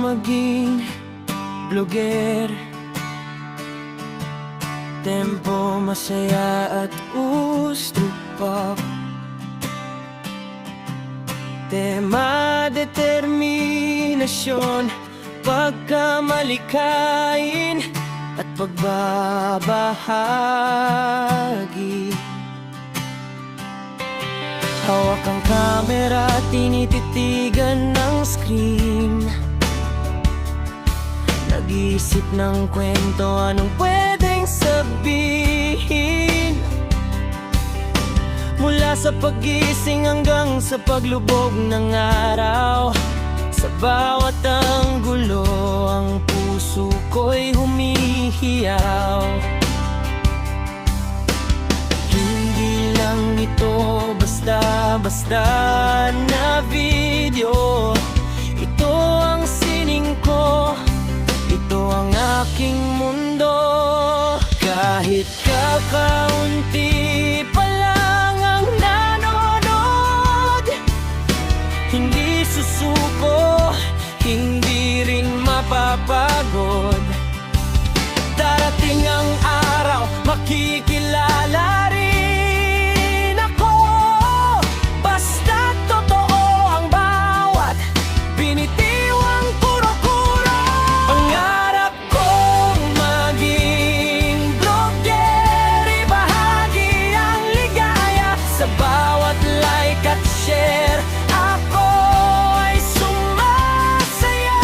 maging vlogger. Tempo, masaya at gusto pop. Tema, determinasyon, pagkamalikain at pagbabahagi. Hawak ang kamera, tinititigan ng screen. Nag-iisip ng kwento, anong pwedeng sabihin. Mula sa paggising hanggang sa paglubog ng araw, sa bawat anggulo ang puso ko'y humihiyaw. Hindi lang ito basta-basta na video. Ito ang sining ko, ito ang aking mundo. Kahit kakaunti pa lang ang nanonood, hindi susuko, hindi rin mapapagod. Darating ang araw, makikilala rin ako. Basta totoo ang bawat binitiwang kuro-kuro. Pangarap kong maging vlogger, ibahagi ang ligaya sa bawat like at share. Ako ay sumasaya,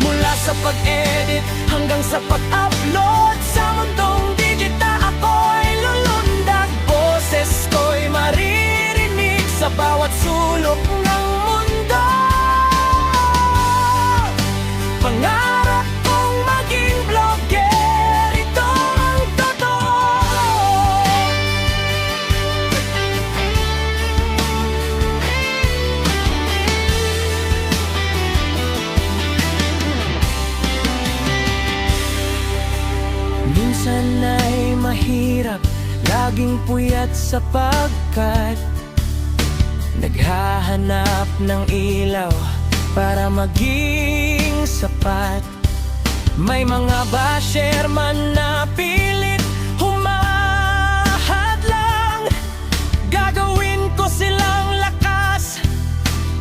mula sa pag-edit hanggang sa pag-upload. Sa mundong digital ako'y lulundag, boses ko'y maririnig sa bawat sulok ng mundo. Pangarap kong maging vlogger, ito ang totoo. Minsan ay mahirap, laging puyat sapagkat naghahanap ng ilaw para maging sapat. May mga basher man na pilit humahadlang, gagawin ko silang lakas,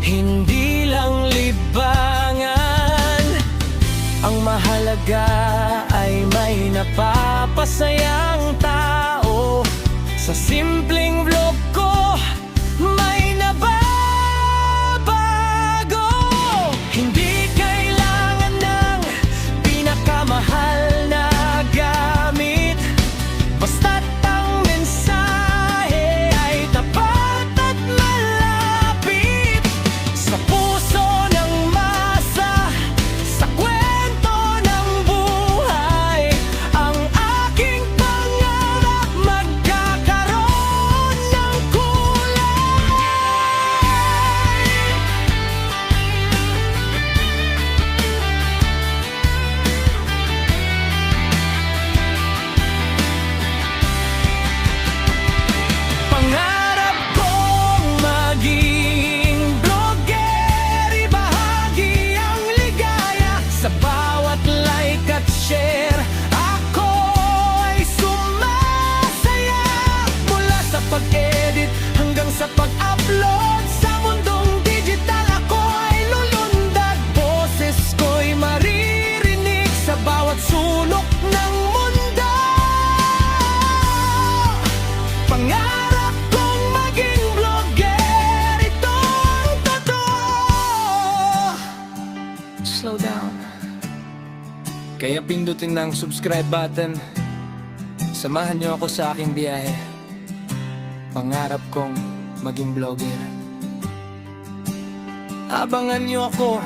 hindi lang libangan. Ang mahalaga ay may napapasayang tao. Sa simpleng vlog ko, may nababago. Hindi kailangan ng pinakamahal na gamit, basta't ang mensahe ay tapat at malapit sa puso ng masa, sa kwento ng buhay. Ang aking pangarap magkakaroon ng kulay. Pangarap kong maging vlogger, ibahagi ang ligaya sa bawat like at share. Ako ay sumasaya, mula sa pag-edit hanggang sa pag-upload. Sa mundong digital ako ay lulundag, boses ko'y maririnig sa bawat sulok ng mundo. Pangarap kong maging vlogger, ito ang totoo. Slow down. Kaya pindutin ng subscribe button. Samahan niyo ako sa aking biyahe. Pangarap kong maging vlogger. Abangan niyo ako